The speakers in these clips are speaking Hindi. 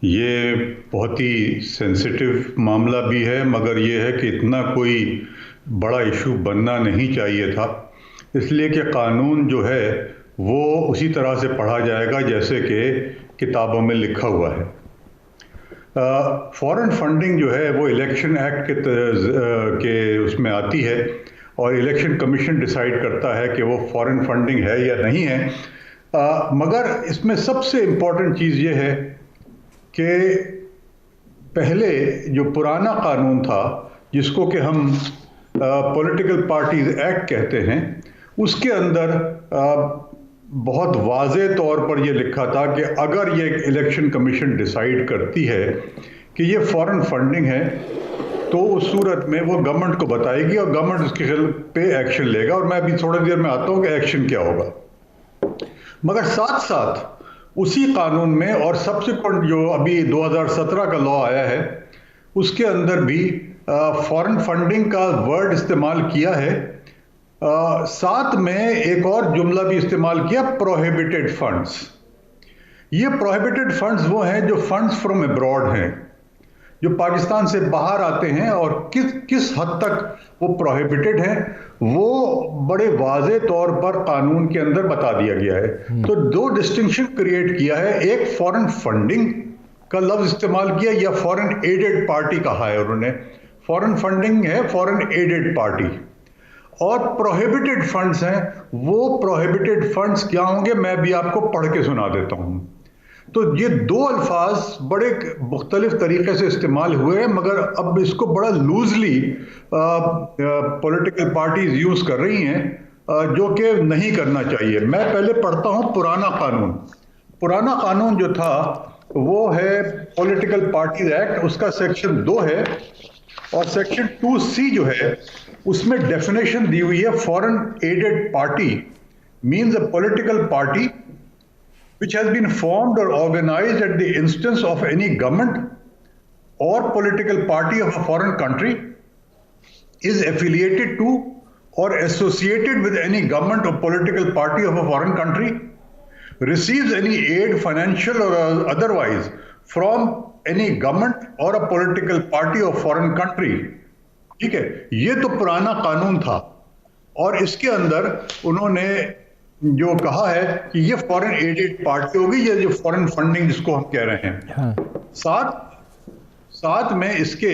ये बहुत ही सेंसिटिव मामला भी है, मगर ये है कि इतना कोई बड़ा इशू बनना नहीं चाहिए था, इसलिए कि कानून जो है वो उसी तरह से पढ़ा जाएगा जैसे कि किताबों में लिखा हुआ है। फॉरेन फंडिंग जो है वो इलेक्शन एक्ट के उसमें आती है और इलेक्शन कमीशन डिसाइड करता है कि वो फॉरेन फंडिंग है या नहीं है। मगर इसमें सबसे इम्पॉर्टेंट चीज़ ये है कि पहले जो पुराना कानून था, जिसको कि हम पॉलिटिकल पार्टीज एक्ट कहते हैं, उसके अंदर बहुत वाज़े तौर पर यह लिखा था कि अगर ये इलेक्शन कमीशन डिसाइड करती है कि ये फॉरेन फंडिंग है, तो उस सूरत में वो गवर्नमेंट को बताएगी और गवर्नमेंट उसके पे एक्शन लेगा। और मैं अभी थोड़ी देर में आता हूँ कि एक्शन क्या होगा। मगर साथ साथ उसी कानून में और सब्सिक्वेंट जो अभी 2017 का लॉ आया है, उसके अंदर भी फॉरेन फंडिंग का वर्ड इस्तेमाल किया है। साथ में एक और जुमला भी इस्तेमाल किया, प्रोहिबिटेड फंड्स। ये प्रोहिबिटेड फंड्स वो हैं जो फंड्स फ्रॉम अब्रॉड हैं, जो पाकिस्तान से बाहर आते हैं, और किस हद तक वो प्रोहिबिटेड हैं वो बड़े वाज़े तौर पर कानून के अंदर बता दिया गया है। तो दो डिस्टिंक्शन क्रिएट किया है, एक फॉरेन फंडिंग का लफ्ज इस्तेमाल किया या फॉरेन एडेड पार्टी कहा है उन्होंने। फॉरेन फंडिंग है फॉरेन एडेड पार्टी, और प्रोहिबिटेड फंड्स हैं। वो प्रोहिबिटेड फंड्स क्या होंगे मैं भी आपको पढ़ के सुना देता हूं। तो ये दो अल्फाज बड़े मुख्तलिफ तरीके से इस्तेमाल हुए हैं, मगर अब इसको बड़ा लूजली पॉलिटिकल पार्टीज यूज कर रही हैं, जो कि नहीं करना चाहिए। मैं पहले पढ़ता हूं पुराना कानून। पुराना कानून जो था वो है पॉलिटिकल पार्टीज एक्ट, उसका सेक्शन 2 है, और सेक्शन 2C जो है उसमें डेफिनेशन दी हुई है। Foreign aided party means a political party which has been formed or organized at the instance of any government or political party of a foreign country, is affiliated to or associated with any government or political party of a foreign country, receives any aid, financial or otherwise, from any government or a political party of foreign country। ठीक है, ये तो पुराना कानून था, और इसके अंदर उन्होंने जो कहा है कि ये फॉरेन एडेड पार्टी होगी, ये जो फॉरेन फंडिंग जिसको हम कह रहे हैं। हाँ। साथ में इसके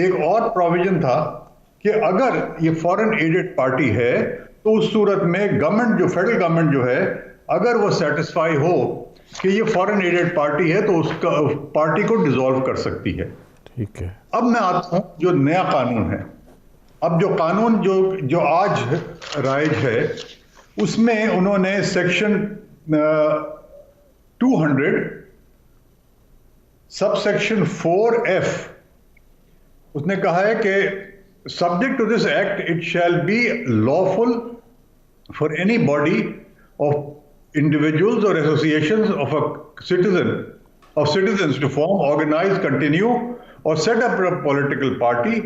एक और प्रोविजन था कि अगर ये फॉरेन एडेड पार्टी है तो उस सूरत में गवर्नमेंट, जो फेडरल गवर्नमेंट जो है, अगर वो सेटिस्फाई हो कि ये फॉरेन एडेड पार्टी है तो उसका पार्टी को डिसॉल्व कर सकती है। ठीक है। अब मैं आता हूं जो नया कानून है। अब जो कानून जो आज राइज है, उसमें उन्होंने सेक्शन 200 सब सेक्शन 4F उसने कहा है कि subject to this act it shall be lawful for any body of individuals और associations of a citizen to form, organise, continue और set up a political party.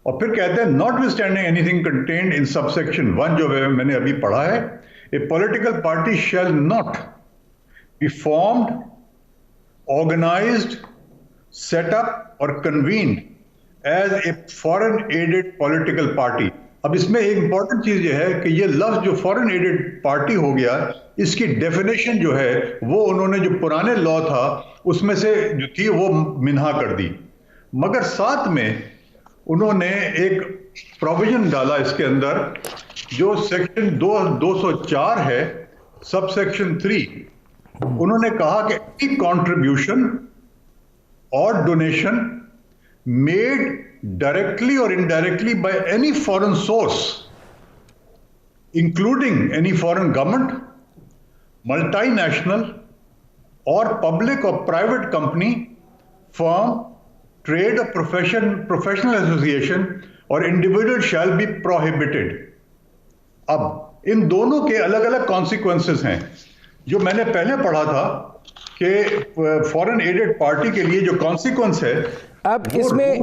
और फिर कहते हैं notwithstanding anything contained in subsection 1 जो मैंने अभी पढ़ा है, a political party shall not be formed, organised, set up और convened as a foreign aided political party. अब इसमें एक इंपॉर्टेंट चीज यह है कि ये लफ्ज जो फॉरेन एडेड पार्टी हो गया, इसकी डेफिनेशन जो है वो उन्होंने जो पुराने लॉ था उसमें से जो थी वो मिन्हा कर दी, मगर साथ में उन्होंने एक प्रोविजन डाला इसके अंदर जो सेक्शन 204 है, सब सेक्शन 3। उन्होंने कहा कि एनी कॉन्ट्रीब्यूशन और डोनेशन मेड डायरेक्टली और indirectly by any foreign source including any foreign government, multinational और पब्लिक और प्राइवेट कंपनी, फर्म, ट्रेड और प्रोफेशनल एसोसिएशन और इंडिविजुअल शैल बी प्रोहिबिटेड। अब इन दोनों के अलग अलग कॉन्सिक्वेंसेस हैं। जो मैंने पहले पढ़ा था कि फॉरेन एडेड पार्टी के लिए जो कॉन्सिक्वेंस है, अब इसमें